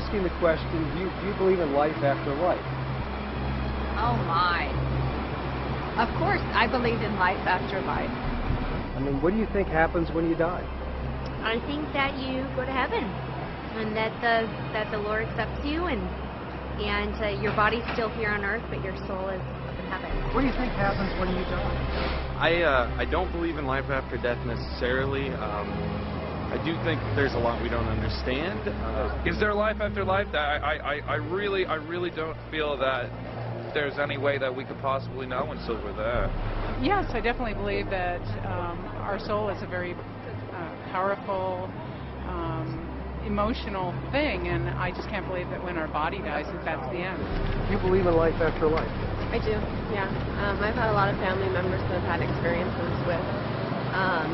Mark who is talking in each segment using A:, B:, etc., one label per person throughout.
A: asking the question, do you believe in life after life?
B: Oh my. Of course, I believe in life after life.
A: I mean, what do you think happens when you die?
C: I think that you go to heaven, and that the Lord accepts you, and your body's still here on earth, but your soul is up in heaven.
A: What do you think happens when you die?
D: I don't believe in life after death necessarily. I do think there's a lot we don't understand.
E: Is there life after life? I really don't feel that there's any way that we could possibly know until we're there.
F: Yes, I definitely believe that our soul is a very powerful, emotional thing, and I just can't believe that when our body dies, that that's the end.
A: Do you believe in life after life?
G: I do, yeah. I've had a lot of family members that have had experiences with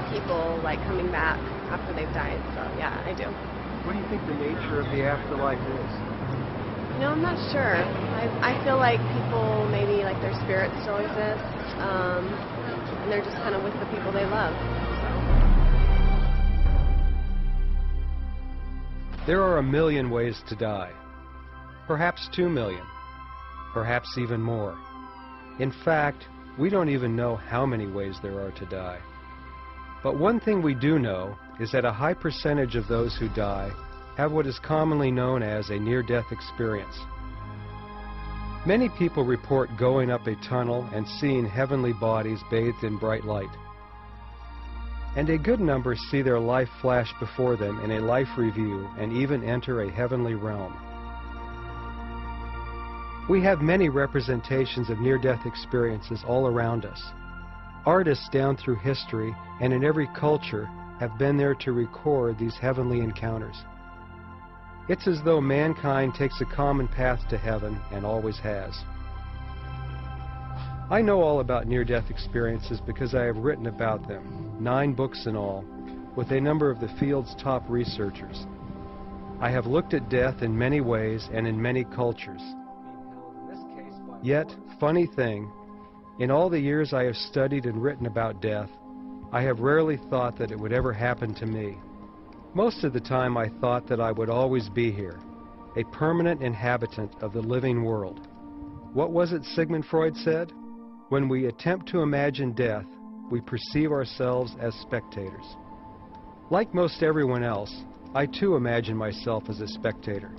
G: people like coming back after they've died, so yeah, I do.
A: What do you think the nature of the afterlife is?
G: You know, I'm not sure. I feel like people, maybe like their spirits still exist, and they're just kind of with the people they love.
A: There are 1 million ways to die. Perhaps 2 million. Perhaps even more. In fact, we don't even know how many ways there are to die. But one thing we do know is that a high percentage of those who die have what is commonly known as a near-death experience. Many people report going up a tunnel and seeing heavenly bodies bathed in bright light. And a good number see their life flash before them in a life review and even enter a heavenly realm. We have many representations of near-death experiences all around us. Artists down through history and in every culture have been there to record these heavenly encounters. It's as though mankind takes a common path to heaven and always has. I know all about near-death experiences because I have written about them, 9 books in all, with a number of the field's top researchers. I have looked at death in many ways and in many cultures. Yet, funny thing, in all the years I have studied and written about death, I have rarely thought that it would ever happen to me. Most of the time I thought that I would always be here, a permanent inhabitant of the living world. What was it Sigmund Freud said? When we attempt to imagine death, we perceive ourselves as spectators. Like most everyone else, I too imagine myself as a spectator.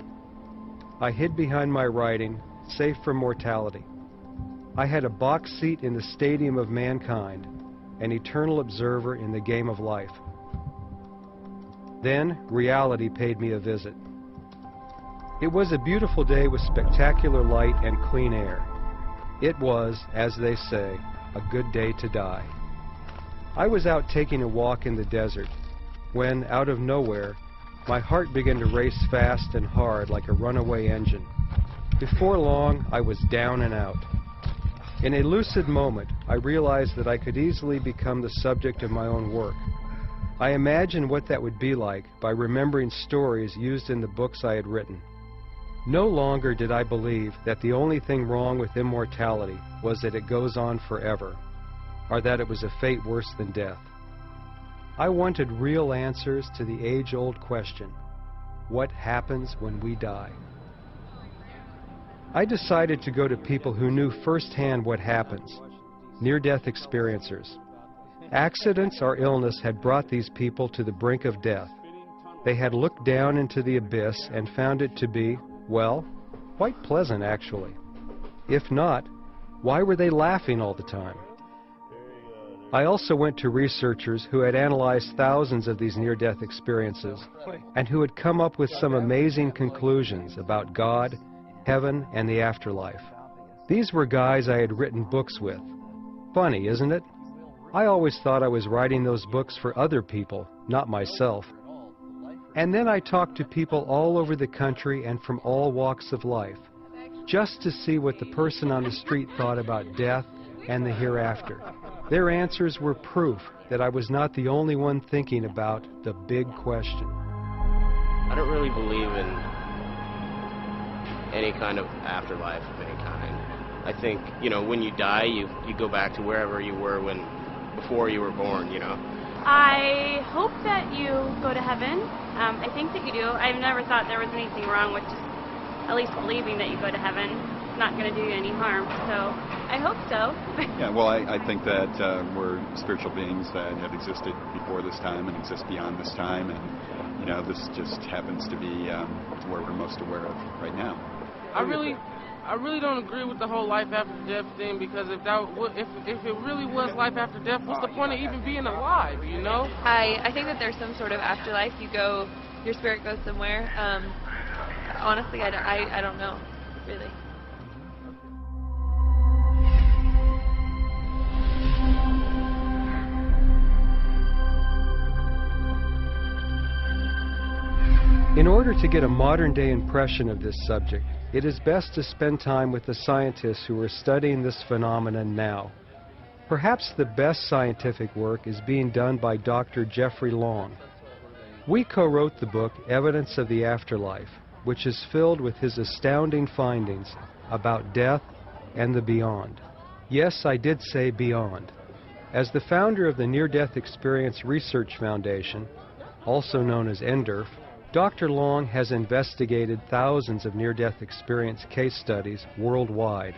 A: I hid behind my writing, safe from mortality. I had a box seat in the stadium of mankind, an eternal observer in the game of life. Then, reality paid me a visit. It was a beautiful day with spectacular light and clean air. It was, as they say, a good day to die. I was out taking a walk in the desert when, out of nowhere, my heart began to race fast and hard like a runaway engine. Before long, I was down and out. In a lucid moment, I realized that I could easily become the subject of my own work. I imagined what that would be like by remembering stories used in the books I had written. No longer did I believe that the only thing wrong with immortality was that it goes on forever, or that it was a fate worse than death. I wanted real answers to the age-old question, what happens when we die? I decided to go to people who knew firsthand what happens, near-death experiencers. Accidents or illness had brought these people to the brink of death. They had looked down into the abyss and found it to be, well, quite pleasant actually. If not, why were they laughing all the time? I also went to researchers who had analyzed thousands of these near-death experiences and who had come up with some amazing conclusions about God, heaven, and the afterlife. These were guys I had written books with. Funny, isn't it? I always thought I was writing those books for other people, not myself. And then I talked to people all over the country and from all walks of life, just to see what the person on the street thought about death and the hereafter. Their answers were proof that I was not the only one thinking about the big question.
H: I don't really believe in any kind of afterlife of any kind. I think, you know, when you die, you go back to wherever you were when before you were born, you know?
I: I hope that you go to heaven. I think that you do. I've never thought there was anything wrong with just at least believing that you go to heaven. It's not going to do you any harm, so I hope so.
J: Yeah, well, I think that we're spiritual beings that have existed before this time and exist beyond this time, and, you know, this just happens to be where we're most aware of right now.
K: I really don't agree with the whole life after death thing, because if it really was life after death, what's the point of even being alive, you know?
L: I think that there's some sort of afterlife. Your spirit goes somewhere. Honestly, I don't know, really.
A: In order to get a modern-day impression of this subject, it is best to spend time with the scientists who are studying this phenomenon now. Perhaps the best scientific work is being done by Dr. Jeffrey Long. We co-wrote the book Evidence of the Afterlife, which is filled with his astounding findings about death and the beyond. Yes, I did say beyond. As the founder of the Near-Death Experience Research Foundation, also known as NDERF, Dr. Long has investigated thousands of near-death experience case studies worldwide.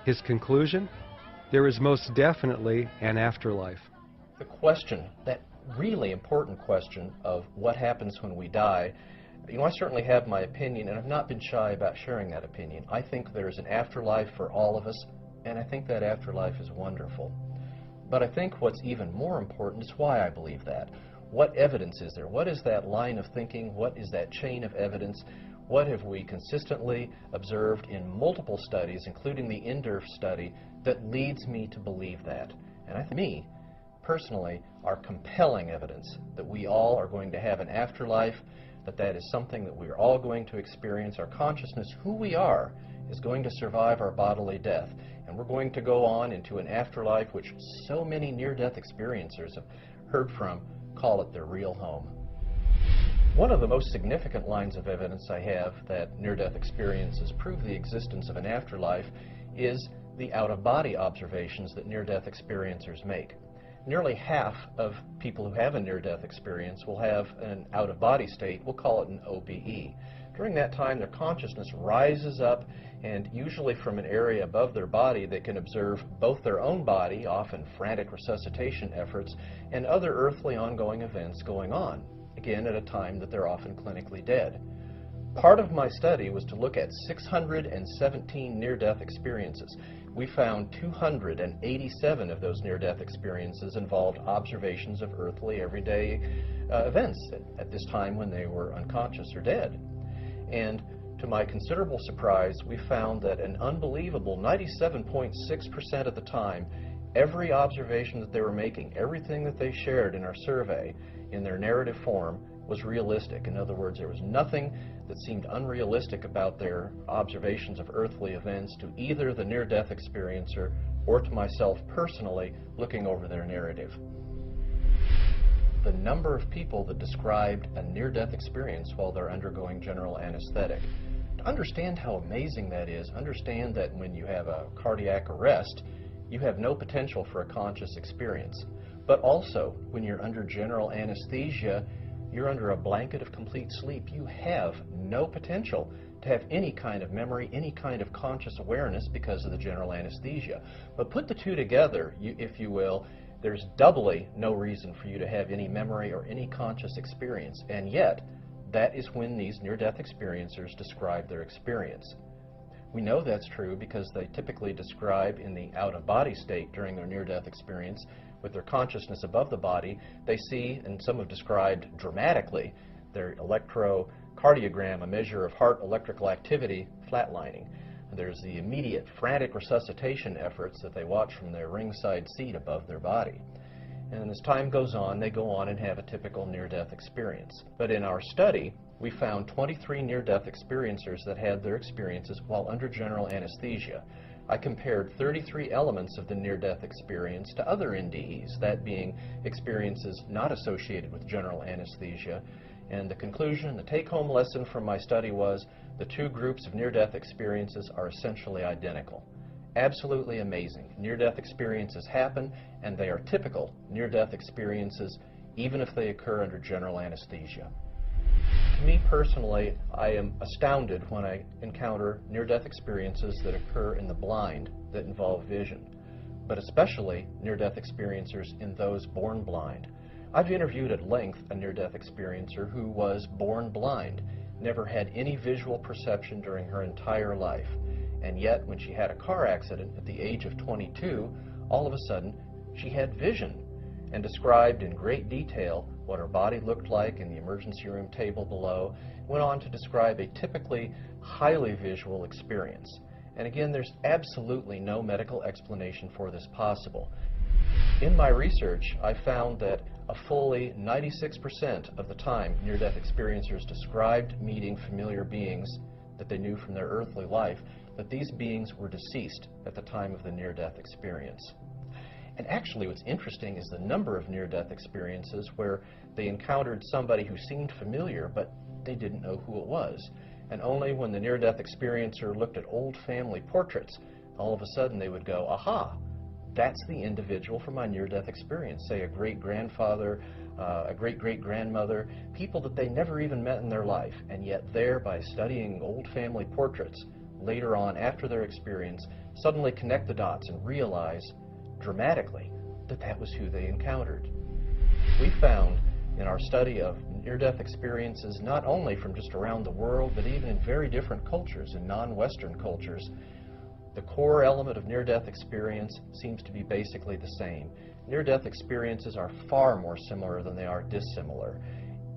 A: His conclusion? There is most definitely an afterlife.
M: The question, that really important question of what happens when we die, you know, I certainly have my opinion, and I've not been shy about sharing that opinion. I think there's an afterlife for all of us, and I think that afterlife is wonderful. But I think what's even more important is why I believe that. What evidence is there? What is that line of thinking? What is that chain of evidence? What have we consistently observed in multiple studies, including the NDERF study, that leads me to believe that? And I think, me, personally, are compelling evidence that we all are going to have an afterlife, that is something that we're all going to experience. Our consciousness, who we are, is going to survive our bodily death. And we're going to go on into an afterlife which so many near-death experiencers have heard from call it their real home. One of the most significant lines of evidence I have that near-death experiences prove the existence of an afterlife is the out-of-body observations that near-death experiencers make. Nearly half of people who have a near-death experience will have an out-of-body state. We'll call it an OBE. During that time, their consciousness rises up, and usually from an area above their body, they can observe both their own body, often frantic resuscitation efforts, and other earthly ongoing events going on, again at a time that they're often clinically dead. Part of my study was to look at 617 near-death experiences. We found 287 of those near-death experiences involved observations of earthly, everyday events at this time when they were unconscious or dead. And to my considerable surprise, we found that an unbelievable 97.6% of the time, every observation that they were making, everything that they shared in our survey in their narrative form was realistic. In other words, there was nothing that seemed unrealistic about their observations of earthly events to either the near-death experiencer or to myself personally looking over their narrative. The number of people that described a near-death experience while they're undergoing general anesthetic. To understand how amazing that is, understand that when you have a cardiac arrest, you have no potential for a conscious experience. But also, when you're under general anesthesia, you're under a blanket of complete sleep. You have no potential to have any kind of memory, any kind of conscious awareness because of the general anesthesia. But put the two together, if you will, there's doubly no reason for you to have any memory or any conscious experience. And yet, that is when these near-death experiencers describe their experience. We know that's true because they typically describe in the out-of-body state during their near-death experience, with their consciousness above the body, they see, and some have described dramatically, their electrocardiogram, a measure of heart electrical activity, flatlining. There's the immediate frantic resuscitation efforts that they watch from their ringside seat above their body. And as time goes on, they go on and have a typical near-death experience. But in our study, we found 23 near-death experiencers that had their experiences while under general anesthesia. I compared 33 elements of the near-death experience to other NDEs, that being experiences not associated with general anesthesia. And the conclusion, the take-home lesson from my study was the two groups of near-death experiences are essentially identical. absolutely amazing. Near-death experiences happen, and they are typical near-death experiences, even if they occur under general anesthesia. To me personally, I am astounded when I encounter near-death experiences that occur in the blind that involve vision, but especially near-death experiencers in those born blind. I've interviewed at length a near-death experiencer who was born blind, never had any visual perception during her entire life, and yet when she had a car accident at the age of 22, all of a sudden she had vision, and described in great detail what her body looked like in the emergency room table below, went on to describe a typically highly visual experience. And again, there's absolutely no medical explanation for this possible. In my research, I found that a fully 96% of the time near-death experiencers described meeting familiar beings that they knew from their earthly life, that these beings were deceased at the time of the near-death experience. And actually what's interesting is the number of near-death experiences where they encountered somebody who seemed familiar, but they didn't know who it was. And only when the near-death experiencer looked at old family portraits, all of a sudden they would go, aha, that's the individual from my near-death experience, say a great-grandfather, a great-great-grandmother, people that they never even met in their life. And yet there, by studying old family portraits, later on after their experience, suddenly connect the dots and realize dramatically that that was who they encountered. We found in our study of near-death experiences, not only from just around the world, but even in very different cultures, in non-Western cultures, the core element of near-death experience seems to be basically the same. Near-death experiences are far more similar than they are dissimilar.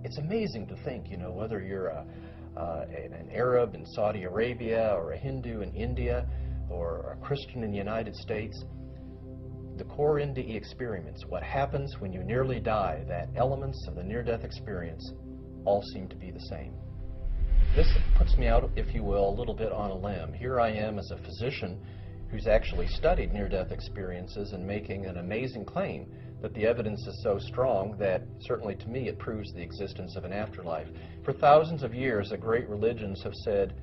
M: It's amazing to think, you know, whether you're an Arab in Saudi Arabia, or a Hindu in India, or a Christian in the United States, the core NDE experiments, what happens when you nearly die, that elements of the near-death experience all seem to be the same. This puts me out, if you will, a little bit on a limb. Here I am as a physician who's actually studied near-death experiences and making an amazing claim that the evidence is so strong that certainly to me it proves the existence of an afterlife. For thousands of years, the great religions have said,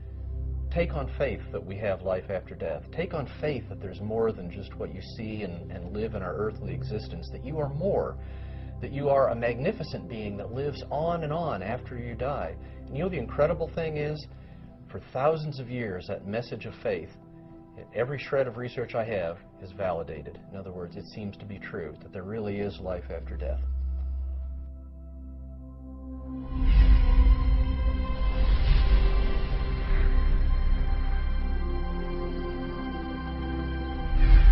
M: take on faith that we have life after death. Take on faith that there's more than just what you see and live in our earthly existence, that you are more, that you are a magnificent being that lives on and on after you die. And you know the incredible thing is, for thousands of years, that message of faith, every shred of research I have, is validated. In other words, it seems to be true, that there really is life after death.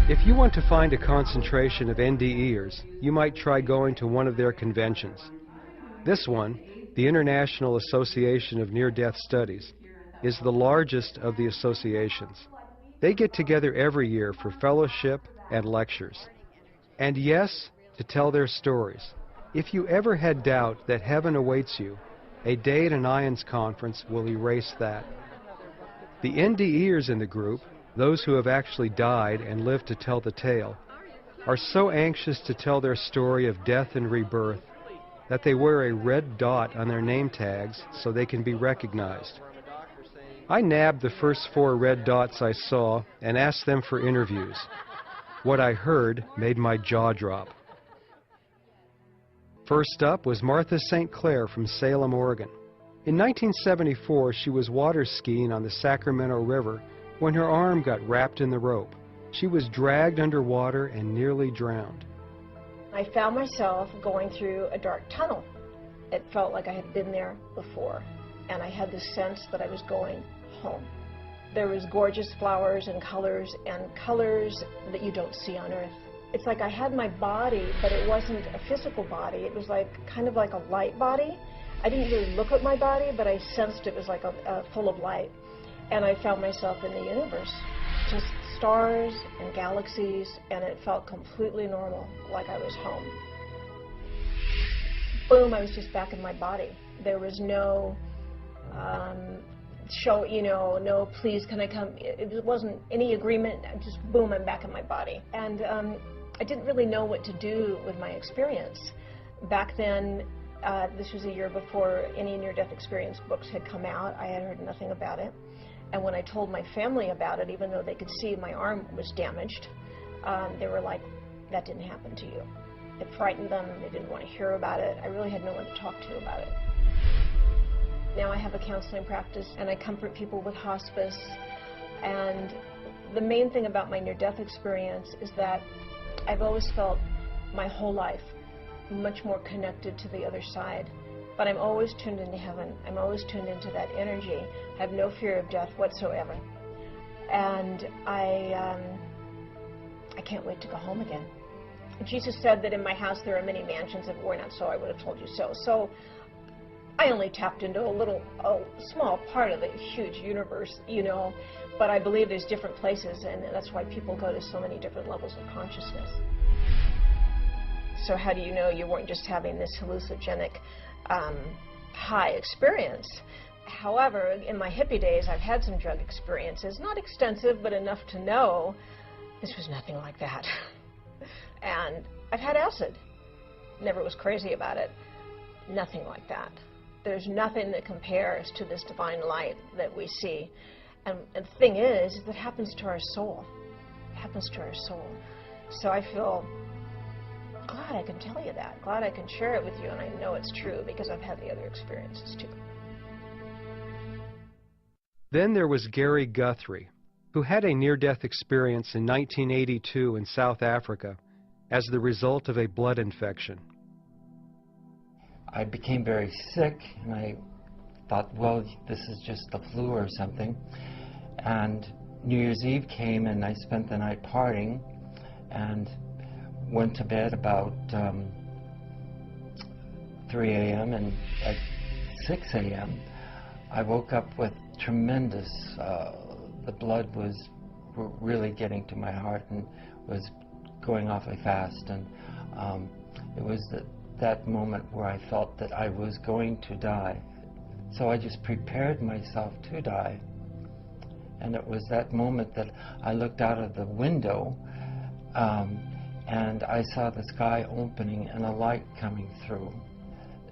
A: If you want to find a concentration of NDEers, you might try going to one of their conventions. This one, the International Association of Near-Death Studies, is the largest of the associations. They get together every year for fellowship and lectures. And yes, to tell their stories. If you ever had doubt that heaven awaits you, a day at an IONS conference will erase that. The NDEers in the group, those who have actually died and lived to tell the tale, are so anxious to tell their story of death and rebirth that they wear a red dot on their name tags so they can be recognized. I nabbed the first 4 red dots I saw and asked them for interviews. What I heard made my jaw drop. First up was Martha St. Clair from Salem, Oregon. In 1974, she was water skiing on the Sacramento River when her arm got wrapped in the rope. She was dragged underwater and nearly drowned.
N: I found myself going through a dark tunnel. It felt like I had been there before, and I had this sense that I was going home. There was gorgeous flowers and colors that you don't see on Earth. It's like I had my body, but it wasn't a physical body. It was like kind of like a light body. I didn't really look at my body, but I sensed it was like full of light. And I found myself in the universe, just stars and galaxies, and it felt completely normal, like I was home. Boom, I was just back in my body. There was no no, please, can I come? It wasn't any agreement, just boom, I'm back in my body. And I didn't really know what to do with my experience. Back then, this was a year before any near-death experience books had come out. I had heard nothing about it. And when I told my family about it, even though they could see my arm was damaged, they were like, that didn't happen to you. It frightened them. They didn't want to hear about it. I really had no one to talk to about it. Now I have a counseling practice, and I comfort people with hospice. And the main thing about my near-death experience is that I've always felt my whole life much more connected to the other side. But I'm always tuned into heaven. I'm always tuned into that energy. I have no fear of death whatsoever. And I can't wait to go home again. Jesus said that in my house there are many mansions. If it were not so, I would have told you so. So I only tapped into a small part of the huge universe, you know. But I believe there's different places, and that's why people go to so many different levels of consciousness. So how do you know you weren't just having this hallucinogenic high experience? However, in my hippie days, I've had some drug experiences, not extensive, but enough to know this was nothing like that. And I've had acid. Never was crazy about it. Nothing like that. There's nothing that compares to this divine light that we see. And the thing is, it happens to our soul. It happens to our soul. So I feel glad I can tell you that. Glad I can share it with you, and I know it's true because I've had the other experiences too.
A: Then there was Gary Guthrie, who had a near-death experience in 1982 in South Africa as the result of a blood infection.
O: I became very sick, and I thought, well, this is just the flu or something. And New Year's Eve came, and I spent the night partying and went to bed about 3 a.m. and at 6 a.m. I woke up with tremendous, the blood was really getting to my heart and was going awfully fast, and it was that moment where I felt that I was going to die. So I just prepared myself to die, and it was that moment that I looked out of the window and I saw the sky opening and a light coming through.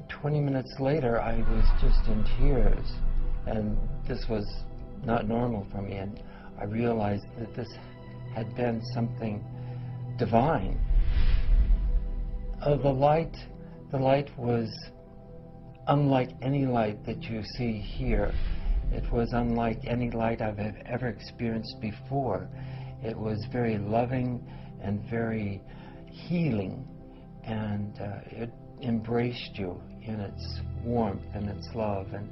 O: 20 minutes later, I was just in tears, and this was not normal for me, and I realized that this had been something divine. The light was unlike any light that you see here. It was unlike any light I've ever experienced before. It was very loving and very healing, and it embraced you in its warmth and its love, and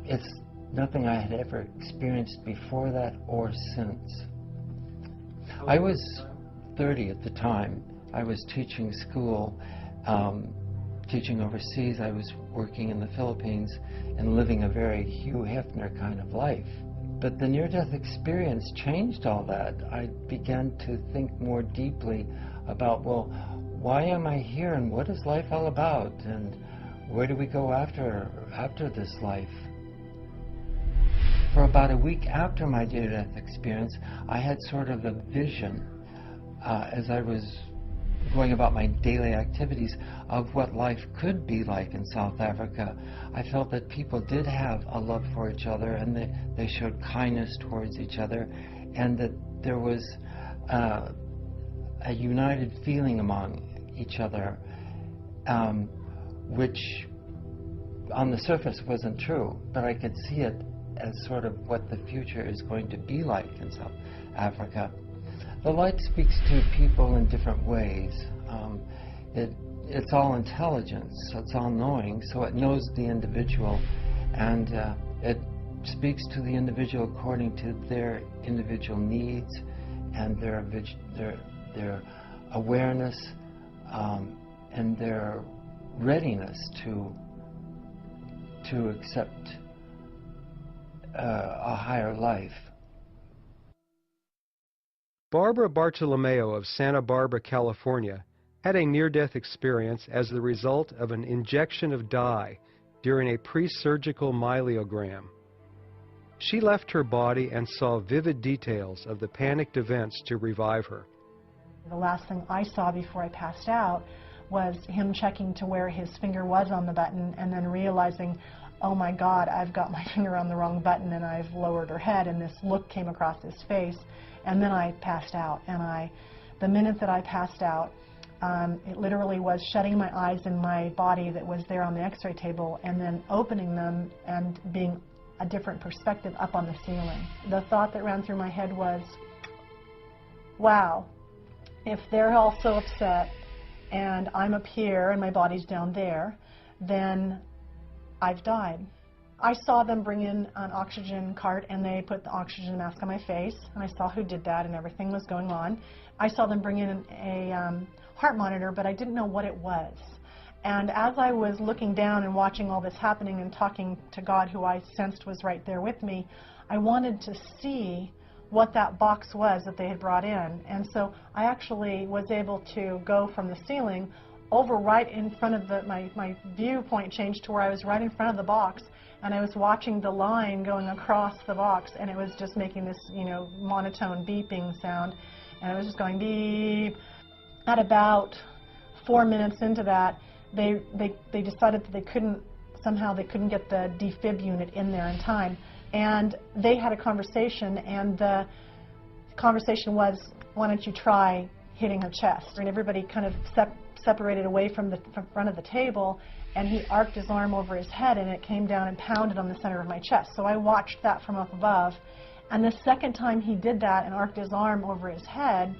O: it's nothing I had ever experienced before that or since. I was 30 at the time. I was teaching school, teaching overseas. I was working in the Philippines and living a very Hugh Hefner kind of life. But the near-death experience changed all that. I began to think more deeply about, well, why am I here, and what is life all about, and where do we go after this life? For about a week after my near-death experience, I had sort of a vision as I was going about my daily activities of what life could be like in South Africa. I felt that people did have a love for each other, and they showed kindness towards each other, and that there was a united feeling among each other, which on the surface wasn't true, but I could see it as sort of what the future is going to be like in South Africa. The light speaks to people in different ways. It's all intelligence, it's all knowing, so it knows the individual, and it speaks to the individual according to their individual needs and their awareness and their readiness to accept a higher life.
A: Barbara Bartolomeo of Santa Barbara, California, had a near-death experience as the result of an injection of dye during a pre-surgical myelogram. She left her body and saw vivid details of the panicked events to revive her.
P: The last thing I saw before I passed out was him checking to where his finger was on the button and then realizing oh my God, I've got my finger on the wrong button and I've lowered her head, and this look came across his face. And then I passed out, and the minute that I passed out, it literally was shutting my eyes in my body that was there on the x-ray table and then opening them and being a different perspective up on the ceiling. The thought that ran through my head was, wow, if they're all so upset and I'm up here and my body's down there, then I've died. I saw them bring in an oxygen cart and they put the oxygen mask on my face, and I saw who did that and everything was going on. I saw them bring in a heart monitor, but I didn't know what it was. And as I was looking down and watching all this happening and talking to God, who I sensed was right there with me, I wanted to see what that box was that they had brought in. And so I actually was able to go from the ceiling over right in front of my viewpoint changed to where I was right in front of the box, and I was watching the line going across the box, and it was just making this, monotone beeping sound, and it was just going beep. At about 4 minutes into that, they decided that they couldn't get the defib unit in there in time, and they had a conversation, and the conversation was, why don't you try hitting her chest? And everybody kind of separated away from the front of the table, and he arced his arm over his head, and it came down and pounded on the center of my chest. So I watched that from up above, and the second time he did that and arced his arm over his head,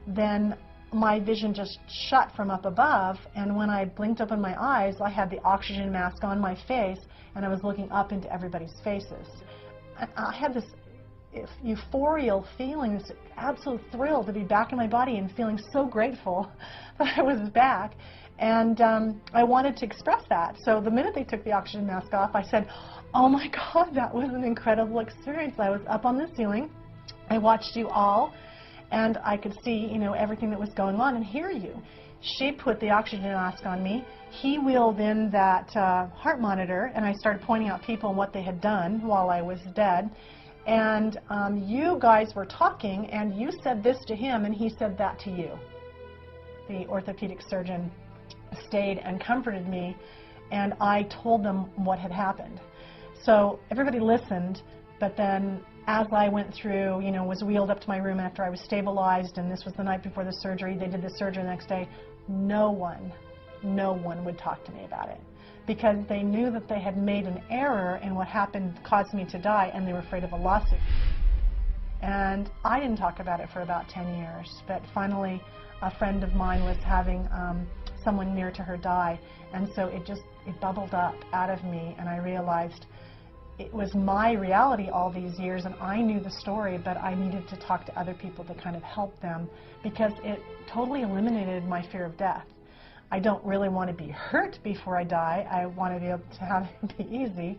P: then my vision just shut from up above, and when I blinked open my eyes, I had the oxygen mask on my face, and I was looking up into everybody's faces. I had this euphorial feeling, this absolute thrill to be back in my body and feeling so grateful that I was back. And I wanted to express that. So the minute they took the oxygen mask off, I said, oh my God, that was an incredible experience. I was up on the ceiling. I watched you all, and I could see, everything that was going on and hear you. She put the oxygen mask on me. He wheeled in that heart monitor, and I started pointing out people and what they had done while I was dead. And you guys were talking, and you said this to him, and he said that to you. The orthopedic surgeon stayed and comforted me, and I told them what had happened. So everybody listened, but then as I went through, was wheeled up to my room after I was stabilized, and this was the night before the surgery, they did the surgery the next day, no one would talk to me about it, because they knew that they had made an error and what happened caused me to die, and they were afraid of a lawsuit. And I didn't talk about it for about 10 years, but finally a friend of mine was having someone near to her die, and so it bubbled up out of me, and I realized it was my reality all these years, and I knew the story, but I needed to talk to other people to kind of help them, because it totally eliminated my fear of death. I don't really want to be hurt before I die. I want to be able to have it be easy,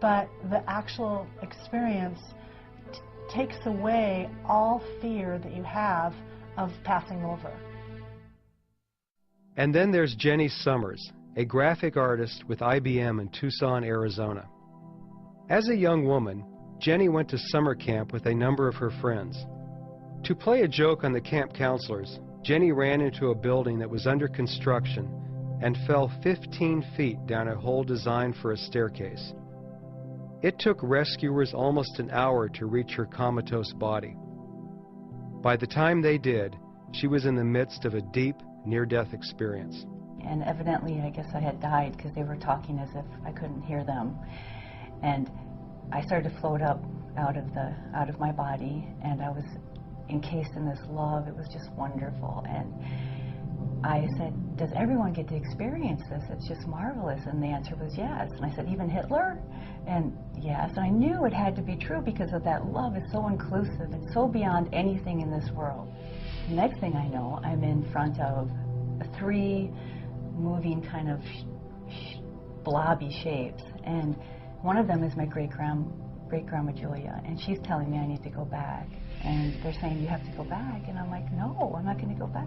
P: but the actual experience takes away all fear that you have of passing over.
A: And then there's Jenny Summers, a graphic artist with IBM in Tucson, Arizona. As a young woman, Jenny went to summer camp with a number of her friends. To play a joke on the camp counselors, Jenny ran into a building that was under construction and fell 15 feet down a hole designed for a staircase. It took rescuers almost an hour to reach her comatose body. By the time they did, she was in the midst of a deep, near-death experience.
Q: And evidently, I guess I had died, because they were talking as if I couldn't hear them. And I started to float up out of my body, and I was encased in this love. It was just wonderful. And I said, does everyone get to experience this? It's just marvelous. And the answer was yes. And I said, even Hitler? And yes. And I knew it had to be true, because of that love is so inclusive and so beyond anything in this world. The next thing I know, I'm in front of 3 moving kind of blobby shapes, and one of them is my great-grandma Julia, and she's telling me I need to go back, and they're saying you have to go back, and I'm like, no, I'm not going to go back.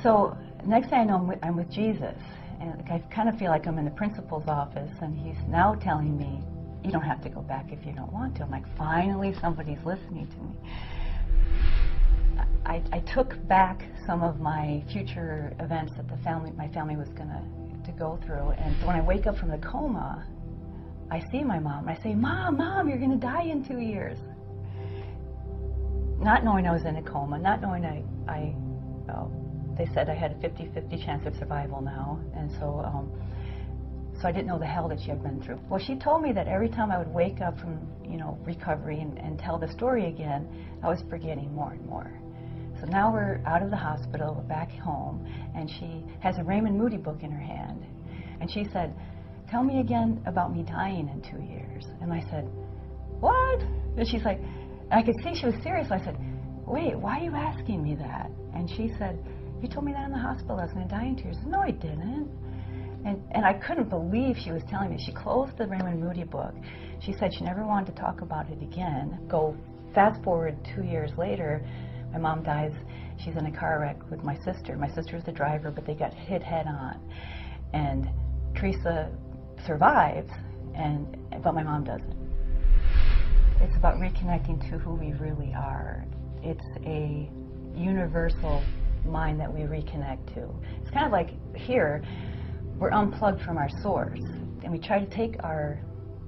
Q: So next thing I know, I'm with Jesus, and I kind of feel like I'm in the principal's office, and he's now telling me, you don't have to go back if you don't want to. I'm like, finally somebody's listening to me. I took back some of my future events that my family was going to go through, and when I wake up from the coma, I see my mom, and I say, Mom, Mom, you're going to die in 2 years. Not knowing I was in a coma, not knowing they said I had a 50-50 chance of survival now, and so I didn't know the hell that she had been through. Well, she told me that every time I would wake up from, recovery and tell the story again, I was forgetting more and more. So now we're out of the hospital, we're back home, and she has a Raymond Moody book in her hand, and she said, tell me again about me dying in 2 years. And I said, what? And she's like, and I could see she was serious. So I said, wait, why are you asking me that? And she said, you told me that in the hospital I was going to die in 2 years. I said, no, I didn't. And I couldn't believe she was telling me. She closed the Raymond Moody book. She said she never wanted to talk about it again. Go fast forward 2 years later, my mom dies. She's in a car wreck with my sister. My sister's the driver, but they got hit head on. And Teresa survives, but my mom doesn't. It's about reconnecting to who we really are. It's a universal mind that we reconnect to. It's kind of like here, we're unplugged from our source, and we try to take our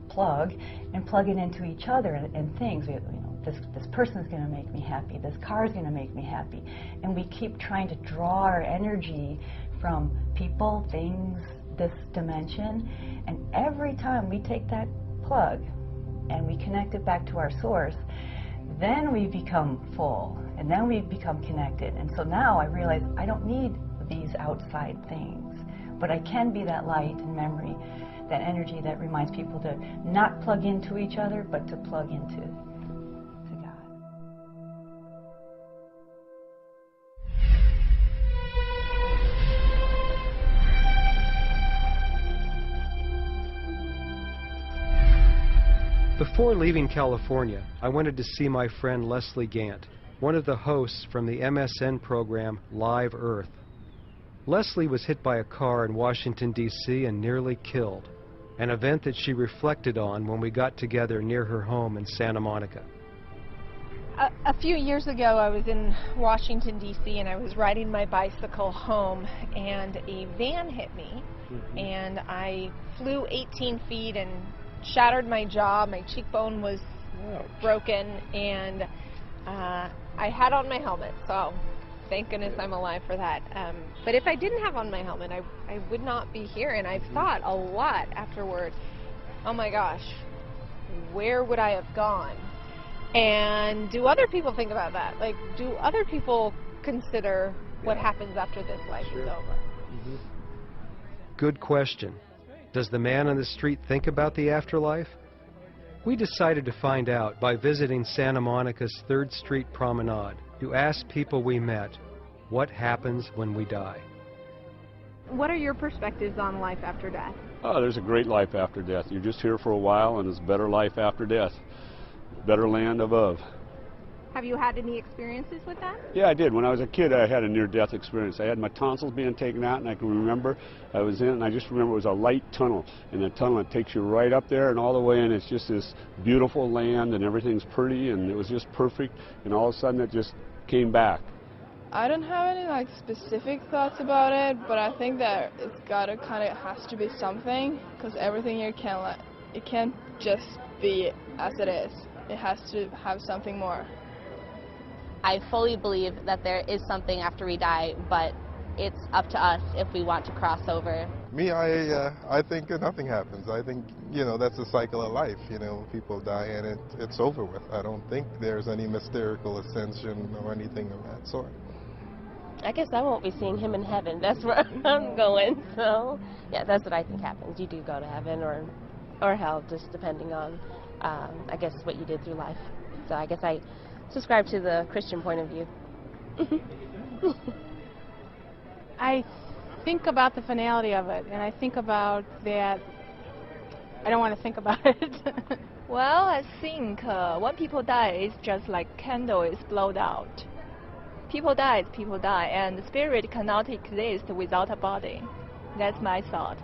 Q: plug and plug it into each other and things. This person's going to make me happy. This car's going to make me happy. And we keep trying to draw our energy from people, things, this dimension. And every time we take that plug and we connect it back to our source, then we become full. And then we become connected. And so now I realize I don't need these outside things. But I can be that light and memory, that energy that reminds people to not plug into each other, but to plug into God.
A: Before leaving California, I wanted to see my friend Leslie Gant, one of the hosts from the MSN program Live Earth. Leslie was hit by a car in Washington, D.C. and nearly killed, an event that she reflected on when we got together near her home in Santa Monica.
R: A few years ago, I was in Washington, D.C., and I was riding my bicycle home, and a van hit me, and I flew 18 feet and shattered my jaw. My cheekbone was broken, and I had on my helmet, so thank goodness I'm alive for that. But if I didn't have on my helmet, I would not be here, and I've thought a lot afterward, oh my gosh, where would I have gone? And do other people think about that? Like, do other people consider what happens after this life is over?
A: Good question. Does the man on the street think about the afterlife? We decided to find out by visiting Santa Monica's 3rd Street Promenade to ask people we met, what happens when we die?
R: What are your perspectives on life after death?
S: Oh, there's a great life after death. You're just here for a while, and there's a better life after death. Better land above.
R: Have you had any experiences with that?
S: Yeah, I did. When I was a kid, I had a near-death experience. I had my tonsils being taken out, and I can remember I was in, and I just remember it was a light tunnel. And the tunnel, it takes you right up there and all the way in. It's just this beautiful land, and everything's pretty, and it was just perfect. And all of a sudden, it just came back.
T: I don't have any specific thoughts about it, but I think that it's gotta has to be something, because everything here it can't just be as it is. It has to have something more.
U: I fully believe that there is something after we die, but it's up to us if we want to cross over.
V: Me, I think nothing happens. I think, that's a cycle of life. People die and it's over with. I don't think there's any mystical ascension or anything of that sort.
W: I guess I won't be seeing him in heaven. That's where I'm going. So, yeah, that's what I think happens. You do go to heaven or hell, just depending on, I guess, what you did through life. So I guess I subscribe to the Christian point of view.
F: I think about the finality of it, and I think about that. I don't want to think about it.
X: Well, I think when people die, it's just like candle is blown out. People die, and the spirit cannot exist without a body. That's my thought.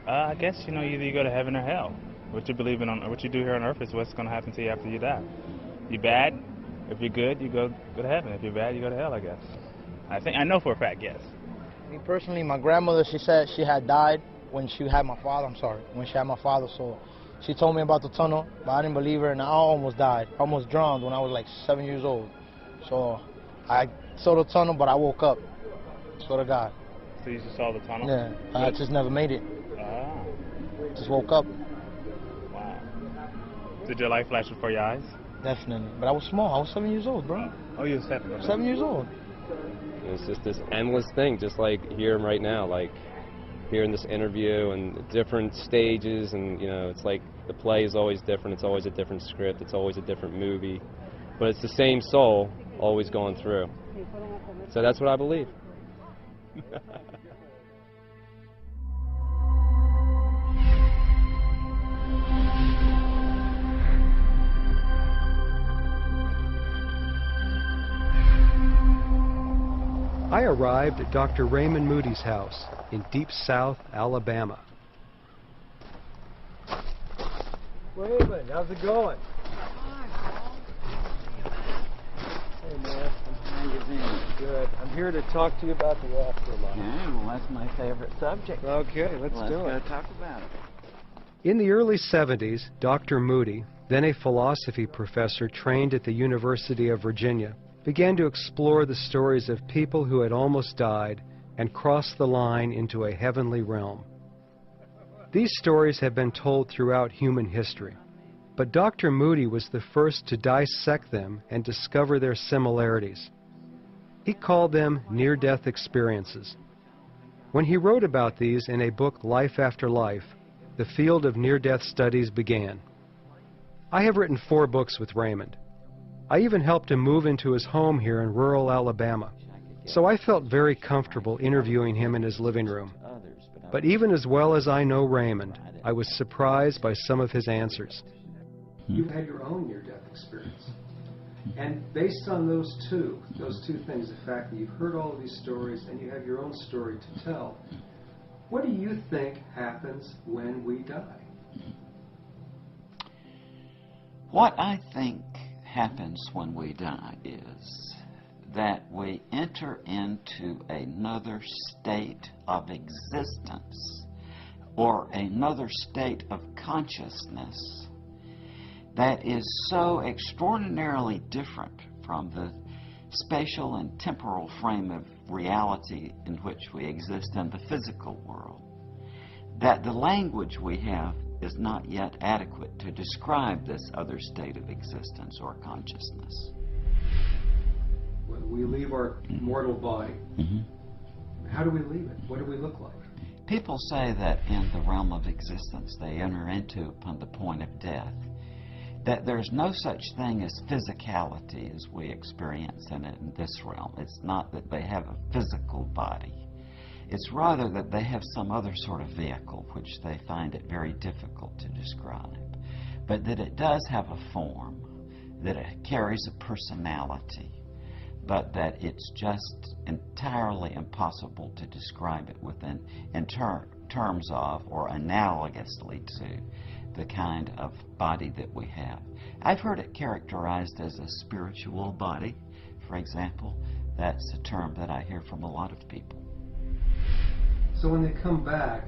Y: I guess, either you go to heaven or hell. What you believe in what you do here on earth is what's going to happen to you after you die. You bad, if you're good, you go to heaven. If you're bad, you go to hell, I guess. I know for a fact, yes.
Z: Me personally, my grandmother, she said she had died when she had my father, so
B: She told me about the tunnel, but I didn't believe her, and I almost died. I almost drowned when I was like 7 years old. So I saw the tunnel, but I woke up. Swear to God.
Y: So you just saw the tunnel?
B: Yeah, I just never made it.
Y: Ah.
B: Just woke up.
Y: Wow. Did your light flash before your eyes?
B: Definitely. But I was small. I was 7 years old, bro.
Y: Oh, you were 7?
B: 7 years old.
C: It's just this endless thing, just like here right now, like hearing this interview and different stages, and it's like the play is always different. It's always a different script. It's always a different movie, but it's the same soul always going through. So that's what I believe.
A: I arrived at Dr. Raymond Moody's house in Deep South, Alabama.
D: Raymond, how's it going? Hey, man.
E: How you been?
D: Good. I'm here to talk to you about the afterlife.
E: Yeah, well, that's my favorite subject.
D: Okay, let's do it.
E: Let's go talk about it.
A: In the early 70s, Dr. Moody, then a philosophy professor trained at the University of Virginia, began to explore the stories of people who had almost died and crossed the line into a heavenly realm. These stories have been told throughout human history, but Dr. Moody was the first to dissect them and discover their similarities. He called them near-death experiences. When he wrote about these in a book, Life After Life, the field of near-death studies began. I have written 4 books with Raymond. I even helped him move into his home here in rural Alabama, so I felt very comfortable interviewing him in his living room. But even as well as I know Raymond, I was surprised by some of his answers. You've had your own near-death experience. And based on those two things, the fact that you've heard all of these stories and you have your own story to tell, what do you think happens when we die?
E: What I think happens when we die is that we enter into another state of existence or another state of consciousness that is so extraordinarily different from the spatial and temporal frame of reality in which we exist in the physical world, that the language we have is not yet adequate to describe this other state of existence or consciousness.
A: When we leave our mortal body, how do we leave it? What do we look like?
E: People say that in the realm of existence they enter into upon the point of death, that there's no such thing as physicality as we experience in it in this realm. It's not that they have a physical body. It's rather that they have some other sort of vehicle which they find it very difficult to describe, but that it does have a form, that it carries a personality, but that it's just entirely impossible to describe it in terms of or analogously to the kind of body that we have. I've heard it characterized as a spiritual body, for example. That's a term that I hear from a lot of people.
A: So when they come back,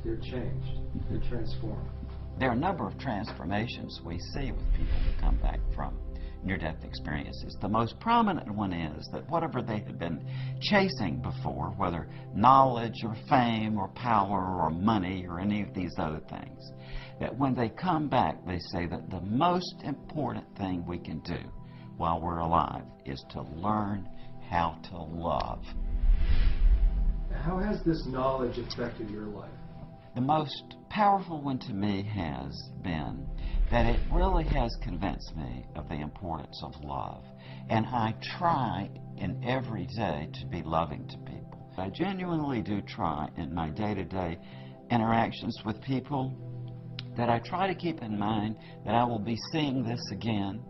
A: they're changed, they're transformed.
E: There are a number of transformations we see with people who come back from near-death experiences. The most prominent one is that whatever they had been chasing before, whether knowledge or fame or power or money or any of these other things, that when they come back, they say that the most important thing we can do while we're alive is to learn how to love.
A: How has this knowledge affected your life?
E: The most powerful one to me has been that it really has convinced me of the importance of love. And I try in every day to be loving to people. I genuinely do try in my day-to-day interactions with people that I try to keep in mind that I will be seeing this again,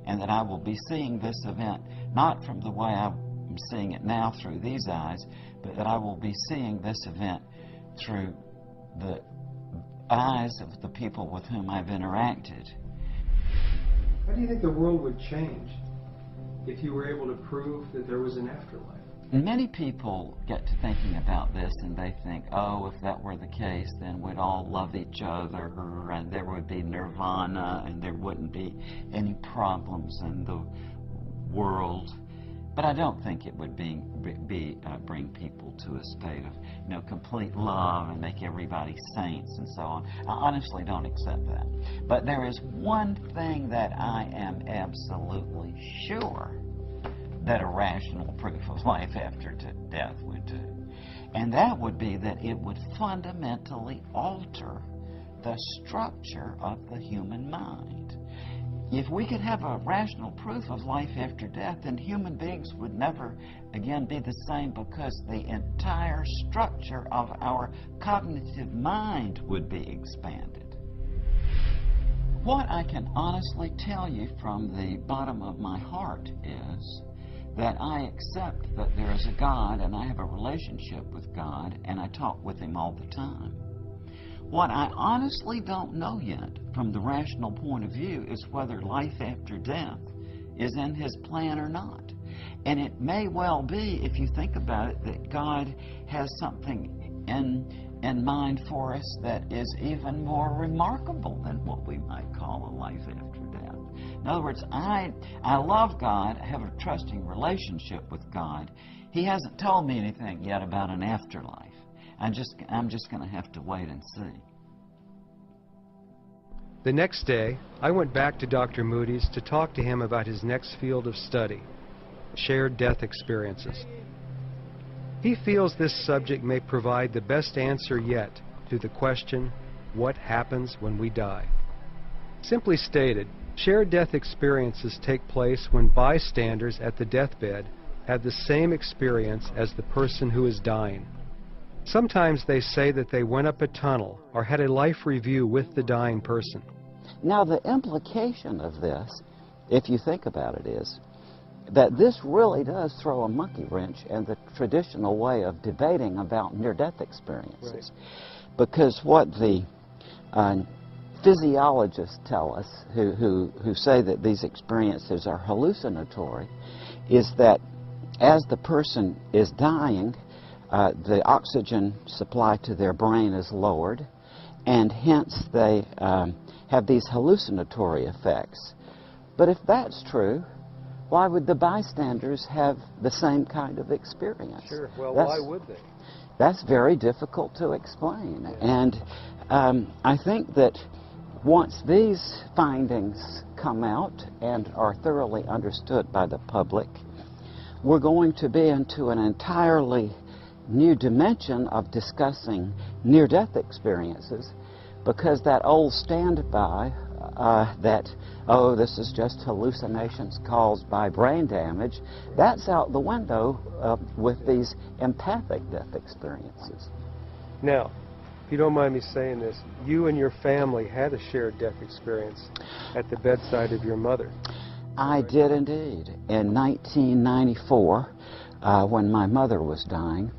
E: and that I will be seeing this event not from the way I'm seeing it now through these eyes, but that I will be seeing this event through the eyes of the people with whom I've interacted.
A: How do you think the world would change if you were able to prove that there was an afterlife?
E: Many people get to thinking about this and they think, oh, if that were the case, then we'd all love each other, and there would be nirvana, and there wouldn't be any problems in the world. But I don't think it would bring people to a state of, complete love and make everybody saints and so on. I honestly don't accept that. But there is one thing that I am absolutely sure that a rational proof of life after death would do. And that would be that it would fundamentally alter the structure of the human mind. If we could have a rational proof of life after death, then human beings would never again be the same, because the entire structure of our cognitive mind would be expanded. What I can honestly tell you from the bottom of my heart is that I accept that there is a God, and I have a relationship with God, and I talk with Him all the time. What I honestly don't know yet, from the rational point of view, is whether life after death is in His plan or not. And it may well be, if you think about it, that God has something in mind for us that is even more remarkable than what we might call a life after death. In other words, I love God, I have a trusting relationship with God. He hasn't told me anything yet about an afterlife. I'm just going to have to wait and see.
A: The next day, I went back to Dr. Moody's to talk to him about his next field of study, shared death experiences. He feels this subject may provide the best answer yet to the question, what happens when we die? Simply stated, shared death experiences take place when bystanders at the deathbed have the same experience as the person who is dying. Sometimes they say that they went up a tunnel or had a life review with the dying person.
E: Now, the implication of this, if you think about it, is that this really does throw a monkey wrench in the traditional way of debating about near-death experiences. Right. Because what the physiologists tell us, who say that these experiences are hallucinatory, is that as the person is dying, the oxygen supply to their brain is lowered, and hence they have these hallucinatory effects. But if that's true, why would the bystanders have the same kind of experience?
A: Sure. Well, why would they?
E: That's very difficult to explain. And I think that once these findings come out and are thoroughly understood by the public, we're going to be into an entirely new dimension of discussing near-death experiences, because that old standby that, oh, this is just hallucinations caused by brain damage, that's out the window with these empathic death experiences.
A: Now, if you don't mind me saying this, you and your family had a shared death experience at the bedside of your mother.
E: I did indeed. In 1994, when my mother was dying,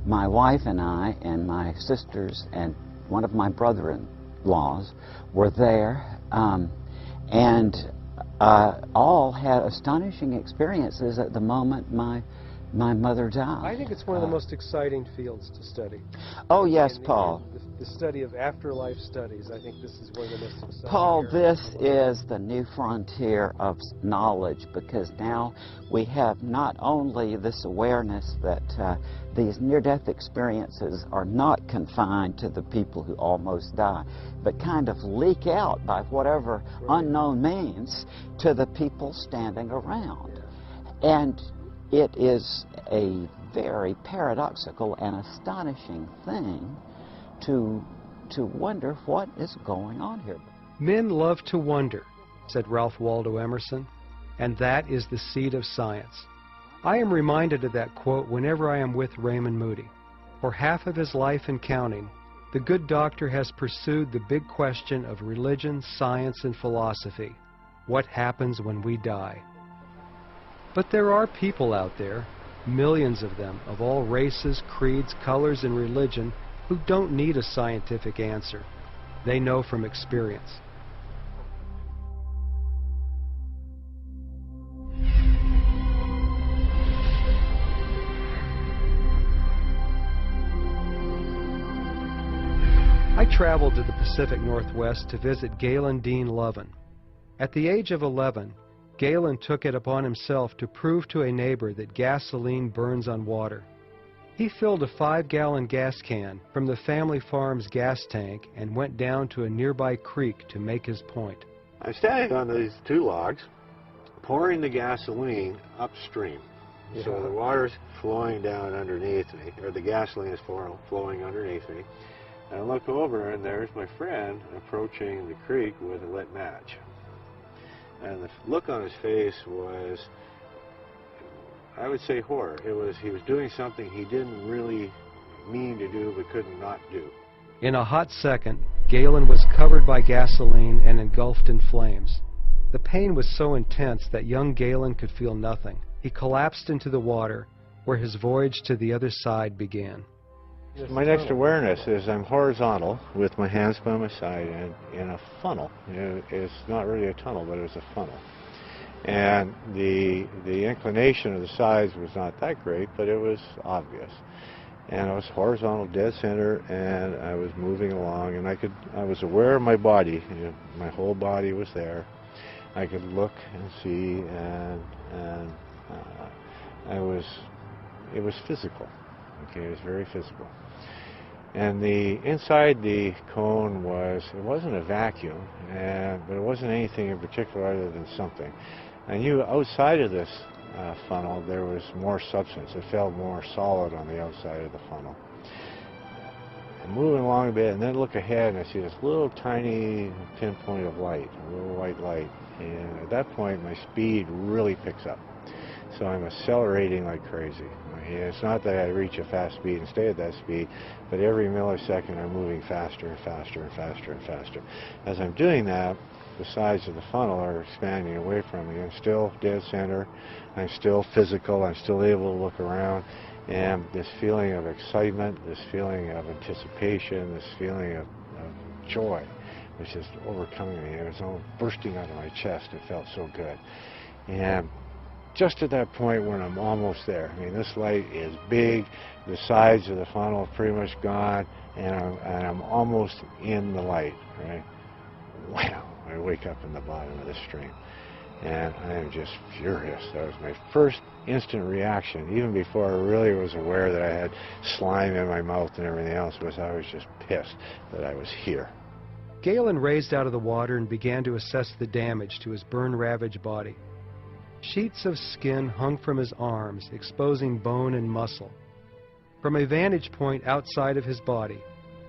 E: my wife and I and my sisters and one of my brother-in-laws were there, and all had astonishing experiences at the moment my mother died.
A: I think it's one of the most exciting fields to study.
E: Oh, yes, Paul.
A: The study of afterlife studies, I think this is one of the most exciting.
E: Paul, this is the new frontier of knowledge, because now we have not only this awareness that these near-death experiences are not confined to the people who almost die, but kind of leak out by whatever unknown means to the people standing around. And it is a very paradoxical and astonishing thing to wonder what is going on here.
A: Men love to wonder, said Ralph Waldo Emerson, and that is the seed of science. I am reminded of that quote whenever I am with Raymond Moody. For half of his life and counting, the good doctor has pursued the big question of religion, science, and philosophy. What happens when we die? But there are people out there, millions of them, of all races, creeds, colors, and religion, who don't need a scientific answer. They know from experience. I traveled to the Pacific Northwest to visit Galen Dean Lovin. At the age of 11, Galen took it upon himself to prove to a neighbor that gasoline burns on water. He filled a 5-gallon gas can from the family farm's gas tank and went down to a nearby creek to make his point.
G: I'm standing on these 2 logs, pouring the gasoline upstream.
A: Yeah.
G: So the water's flowing down underneath me, or the gasoline is flowing underneath me. And I look over, and there's my friend approaching the creek with a lit match. And the look on his face was, I would say, horror. He was doing something he didn't really mean to do, but couldn't not do.
A: In a hot second, Galen was covered by gasoline and engulfed in flames. The pain was so intense that young Galen could feel nothing. He collapsed into the water, where his voyage to the other side began.
G: My next awareness is I'm horizontal with my hands by my side and in a funnel. It's not really a tunnel, but it's a funnel. And the inclination of the sides was not that great, but it was obvious. And I was horizontal, dead center, and I was moving along, and I was aware of my body. My whole body was there. I could look and see, and it was physical. Okay, it was very physical. And inside the cone it wasn't a vacuum, but it wasn't anything in particular other than something. I knew outside of this funnel there was more substance. It felt more solid on the outside of the funnel. I'm moving along a bit, and then look ahead, and I see this little tiny pinpoint of light, a little white light. And at that point, my speed really picks up. So I'm accelerating like crazy. It's not that I reach a fast speed and stay at that speed, but every millisecond I'm moving faster and faster and faster and faster. As I'm doing that, the sides of the funnel are expanding away from me. I'm still dead center. I'm still physical. I'm still able to look around. And this feeling of excitement, this feeling of anticipation, this feeling of joy was just overcoming me. It was all bursting out of my chest. It felt so good. And just at that point when I'm almost there, I mean, this light is big, the sides of the funnel are pretty much gone, and I'm almost in the light, right? Wow, I wake up in the bottom of the stream, and I am just furious. That was my first instant reaction, even before I really was aware that I had slime in my mouth and everything else, I was just pissed that I was here.
A: Galen raised out of the water and began to assess the damage to his burn-ravaged body. Sheets of skin hung from his arms, exposing bone and muscle. From a vantage point outside of his body,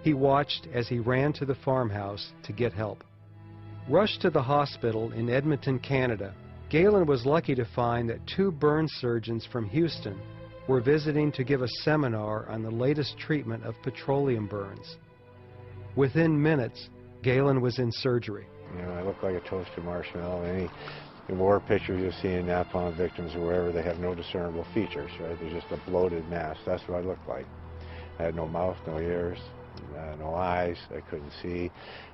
A: he watched as he ran to the farmhouse to get help. Rushed to the hospital in Edmonton, Canada, Galen was lucky to find that 2 burn surgeons from Houston were visiting to give a seminar on the latest treatment of petroleum burns. Within minutes, Galen was in surgery.
G: You know, I look like a toasted marshmallow. Any war pictures you see in napalm victims or wherever, they have no discernible features, right? They're just a bloated mass. That's what I looked like. I had no mouth, no ears, no eyes. I couldn't see.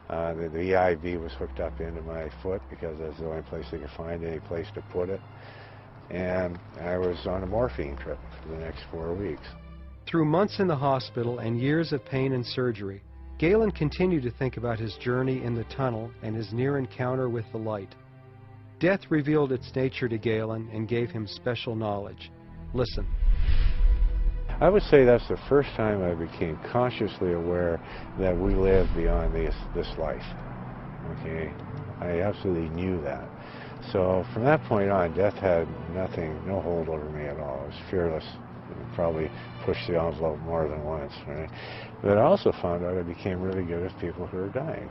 G: The IV was hooked up into my foot because that's the only place they could find any place to put it. And I was on a morphine trip for the next 4 weeks.
A: Through months in the hospital and years of pain and surgery, Galen continued to think about his journey in the tunnel and his near encounter with the light. Death revealed its nature to Galen and gave him special knowledge. Listen.
G: I would say that's the first time I became consciously aware that we live beyond this life. Okay, I absolutely knew that. So from that point on, death had no hold over me at all. I was fearless. Probably pushed the envelope more than once, right? But I also found out I became really good with people who were dying.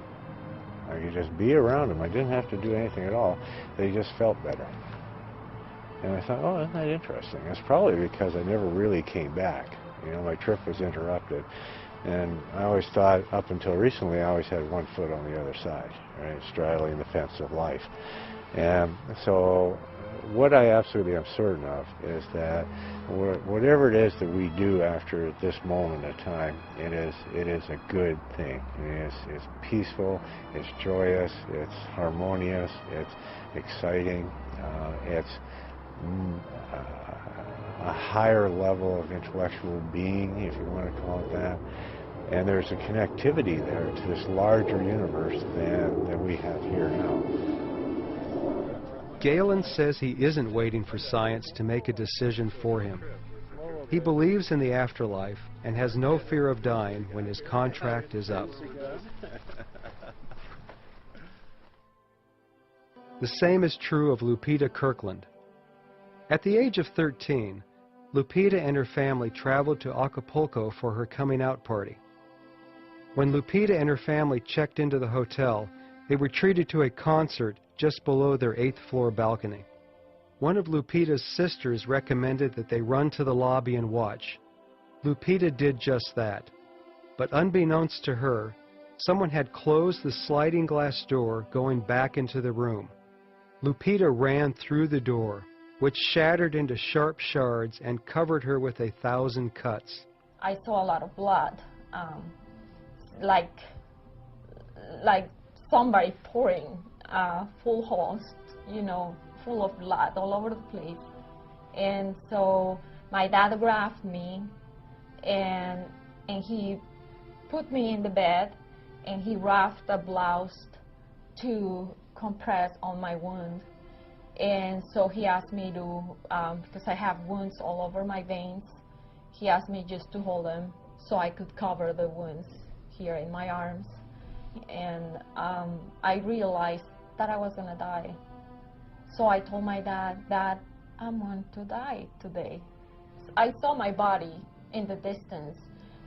G: I could just be around them. I didn't have to do anything at all. They just felt better. And I thought, oh, isn't that interesting? It's probably because I never really came back. You know, my trip was interrupted. And I always thought, up until recently, I always had one foot on the other side, right, straddling the fence of life. And so what I absolutely am certain of is that whatever it is that we do after this moment of time, it is a good thing. It's peaceful, it's joyous, it's harmonious, it's exciting, it's a higher level of intellectual being, if you want to call it that. And there's a connectivity there to this larger universe than we have here now.
A: Galen says he isn't waiting for science to make a decision for him. He believes in the afterlife and has no fear of dying when his contract is up. The same is true of Lupita Kirkland. At the age of 13, Lupita and her family traveled to Acapulco for her coming out party. When Lupita and her family checked into the hotel, they were treated to a concert just below their 8th floor balcony. One of Lupita's sisters recommended that they run to the lobby and watch. Lupita did just that. But unbeknownst to her, someone had closed the sliding glass door going back into the room. Lupita ran through the door, which shattered into sharp shards and covered her with 1,000 cuts.
H: I saw a lot of blood, like somebody pouring full hose, you know, full of blood all over the place. And so my dad grabbed me and he put me in the bed and he wrapped a blouse to compress on my wound. And so he asked me to, because I have wounds all over my veins, he asked me just to hold them so I could cover the wounds here in my arms. And I realized that I was going to die. So I told my dad that I'm going to die today. I saw my body in the distance,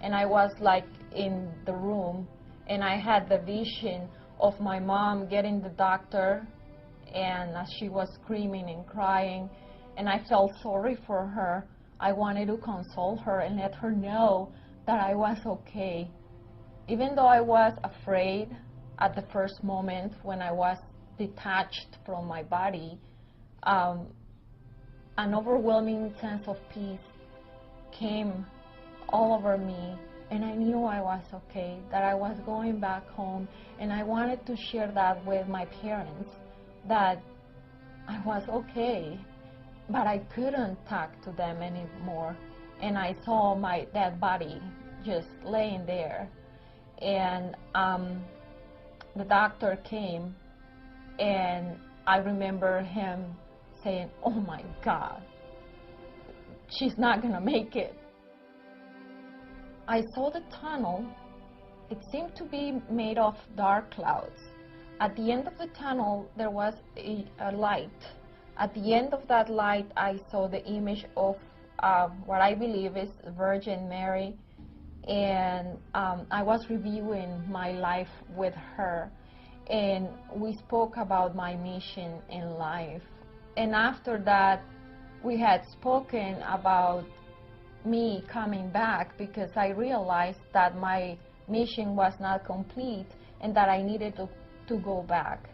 H: and I was like in the room, and I had the vision of my mom getting the doctor, and as she was screaming and crying, and I felt sorry for her. I wanted to console her and let her know that I was okay. Even though I was afraid at the first moment when I was detached from my body, an overwhelming sense of peace came all over me, and I knew I was okay, that I was going back home, and I wanted to share that with my parents, that I was okay, but I couldn't talk to them anymore. And I saw my dead body just laying there, and the doctor came, and I remember him saying, "Oh my God, she's not gonna make it." I saw the tunnel. It seemed to be made of dark clouds. At the end of the tunnel, there was a light. At the end of that light, I saw the image of what I believe is Virgin Mary, and I was reviewing my life with her, and we spoke about my mission in life. And after that, we had spoken about me coming back, because I realized that my mission was not complete and that I needed to go back.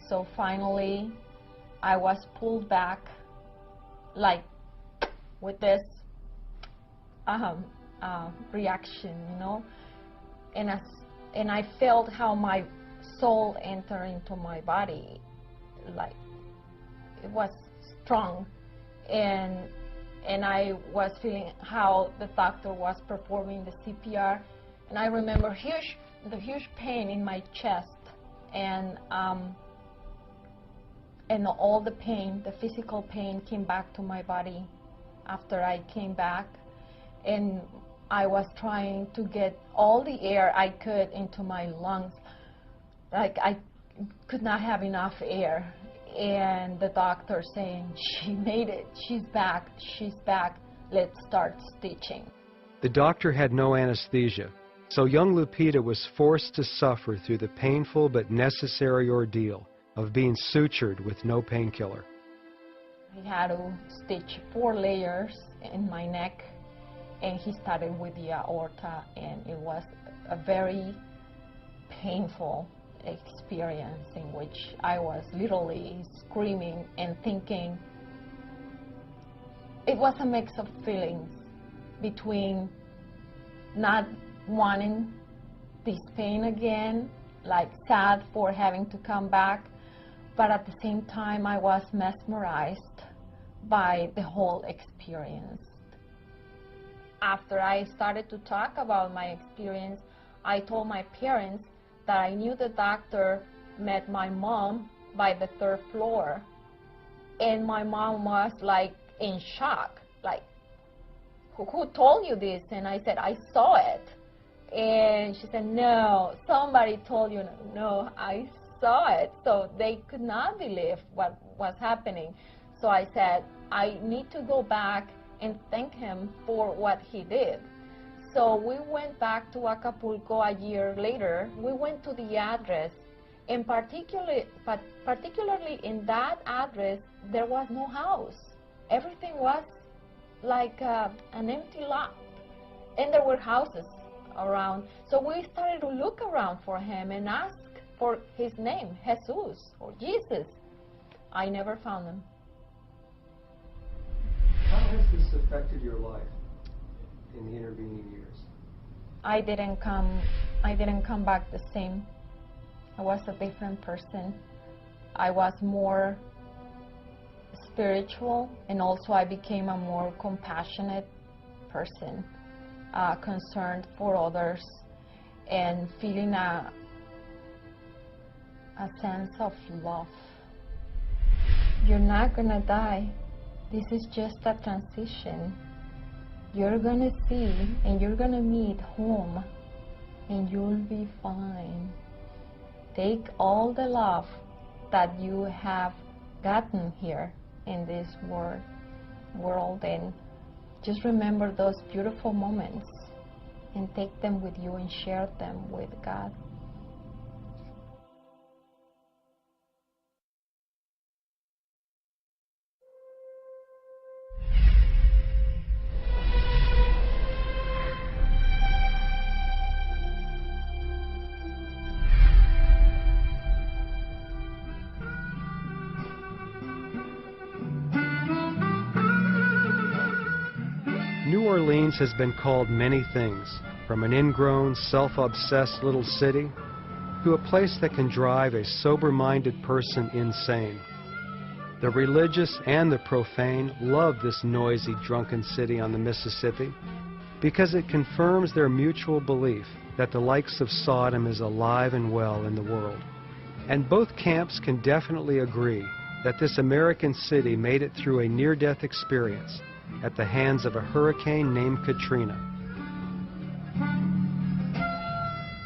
H: So finally, I was pulled back, like with this reaction, you know, and I felt how my soul entered into my body, like it was strong, and I was feeling how the doctor was performing the CPR, and I remember the huge pain in my chest, and all the pain, the physical pain, came back to my body after I came back, and I was trying to get all the air I could into my lungs. Like I could not have enough air. And the doctor saying, "She made it, she's back, let's start stitching."
A: The doctor had no anesthesia, so young Lupita was forced to suffer through the painful but necessary ordeal of being sutured with no painkiller.
H: He had to stitch 4 layers in my neck, and he started with the aorta, and it was a very painful experience in which I was literally screaming and thinking. It was a mix of feelings between not wanting this pain again, like sad for having to come back, but at the same time I was mesmerized by the whole experience. after I started to talk about my experience, I told my parents that I knew the doctor met my mom by the 3rd floor. And my mom was like in shock, like, who told you this? And I said, I saw it. And she said, no, somebody told you. No, I saw it. So they could not believe what was happening. So I said, I need to go back and thank him for what he did. So we went back to Acapulco a year later. We went to the address, and particularly in that address, there was no house. Everything was like an empty lot, and there were houses around. So we started to look around for him and ask for his name, Jesus or Jesus. I never found him.
A: How has this affected your life in the intervening years?
H: I didn't come back the same. I was a different person. I was more spiritual, and also I became a more compassionate person, concerned for others, and feeling a sense of love. You're not gonna die. This is just a transition. You're gonna see and you're gonna meet home, and you'll be fine. Take all the love that you have gotten here in this world, and just remember those beautiful moments and take them with you and share them with God.
A: New Orleans has been called many things, from an ingrown, self-obsessed little city to a place that can drive a sober-minded person insane. The religious and the profane love this noisy, drunken city on the Mississippi because it confirms their mutual belief that the likes of Sodom is alive and well in the world. And both camps can definitely agree that this American city made it through a near-death experience at the hands of a hurricane named Katrina.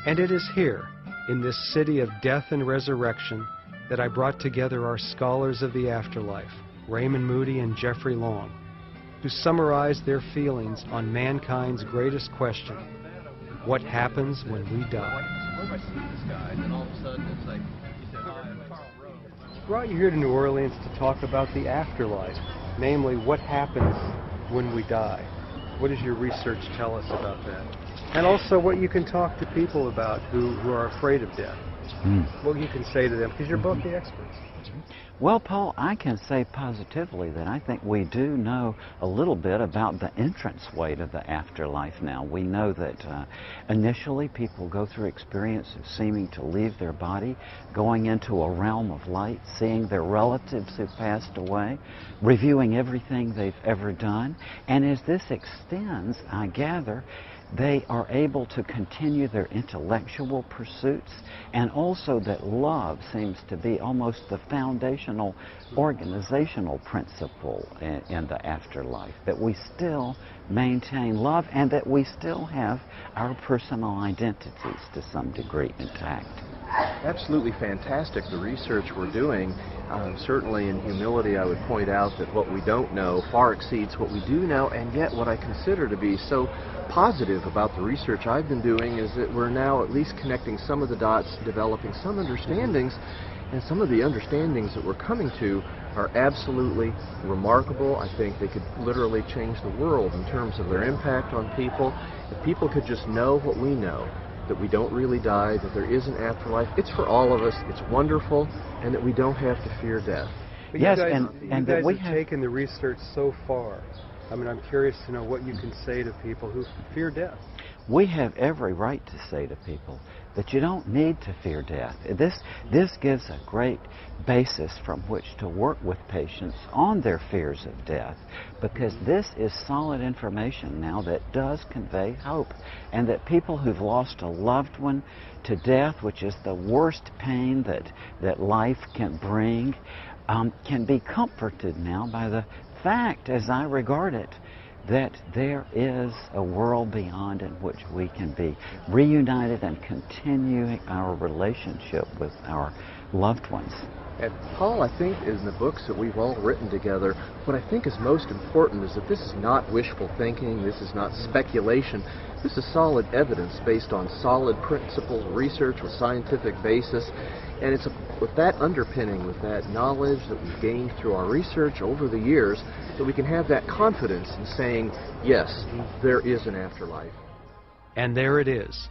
A: And it is here, in this city of death and resurrection, that I brought together our scholars of the afterlife, Raymond Moody and Jeffrey Long, to summarize their feelings on mankind's greatest question: what happens when we die? Brought you here to New Orleans to talk about the afterlife, namely what happens when we die. What does your research tell us about that? And also what you can talk to people about who are afraid of death. What you can say to them, because you're both the experts.
E: Well, Paul, I can say positively that I think we do know a little bit about the entranceway to the afterlife now. We know that initially people go through experience of seeming to leave their body, going into a realm of light, seeing their relatives who passed away, reviewing everything they've ever done. And as this extends, I gather, they are able to continue their intellectual pursuits, and also that love seems to be almost the foundational organizational principle in the afterlife, that we still maintain love and that we still have our personal identities to some degree intact.
I: Absolutely fantastic, the research we're doing. Certainly in humility I would point out that what we don't know far exceeds what we do know, and yet what I consider to be so positive about the research I've been doing is that we're now at least connecting some of the dots, developing some understandings, and some of the understandings that we're coming to are absolutely remarkable. I think they could literally change the world in terms of their impact on people. If people could just know what we know, that we don't really die, that there is an afterlife, it's for all of us, it's wonderful, and that we don't have to fear death.
A: But yes, you guys have taken the research so far. I mean, I'm curious to know what you can say to people who fear death.
E: we have every right to say to people that you don't need to fear death. This gives a great basis from which to work with patients on their fears of death, because this is solid information now that does convey hope, and that people who've lost a loved one to death, which is the worst pain that life can bring, can be comforted now by the fact, as I regard it, that there is a world beyond in which we can be reunited and continue our relationship with our loved ones.
I: And Paul, I think in the books that we've all written together, what I think is most important is that this is not wishful thinking, this is not speculation, this is solid evidence based on solid principles, research with scientific basis, and it's with that underpinning, with that knowledge that we've gained through our research over the years, that we can have that confidence in saying, yes, there is an afterlife.
A: And there it is.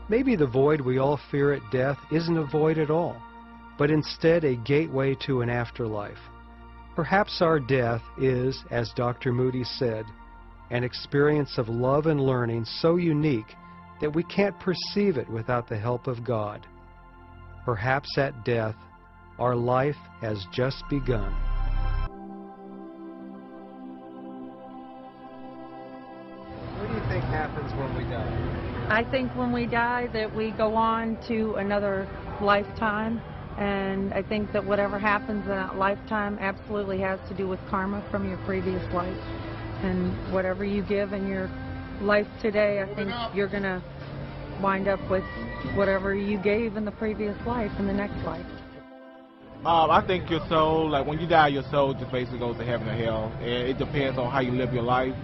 A: Maybe the void we all fear at death isn't a void at all, but instead a gateway to an afterlife. Perhaps our death is, as Dr. Moody said, an experience of love and learning so unique that we can't perceive it without the help of God. Perhaps at death, our life has just begun.
D: What do you think happens when we die?
J: I think when we die that we go on to another lifetime, and I think that whatever happens in that lifetime absolutely has to do with karma from your previous life. And whatever you give in your life today, I think you're going to wind up with whatever you gave in the previous life in the next life.
K: I think your soul, like when you die, your soul just basically goes to heaven or hell. And it depends on how you live your life.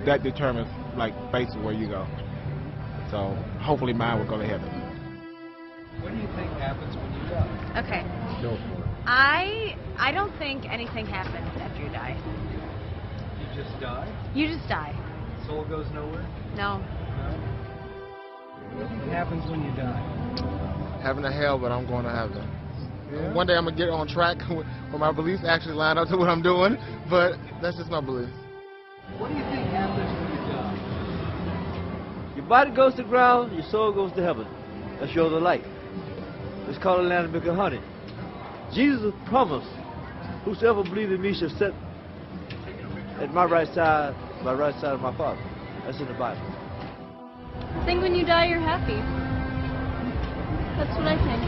K: That determines like basically where you go. So hopefully mine will go to heaven.
D: What do you think happens when you die?
L: Okay.
D: Go for it.
L: I don't think anything happens after you die.
D: You just die?
L: You just die.
D: Soul goes nowhere?
L: No.
D: What do you think happens when you die?
B: Heaven or hell, but I'm going to heaven. Yeah. One day I'm going to get on track where my beliefs actually line up to what I'm doing, but that's just my belief.
D: What do you think happens when you die?
M: Your body goes to the ground, your soul goes to heaven. That's your other life. It's called the land of milk and honey. Jesus promised, whosoever believes in me shall sit at my right side of my Father. That's in the Bible.
L: I think when you die, you're happy. That's what I think.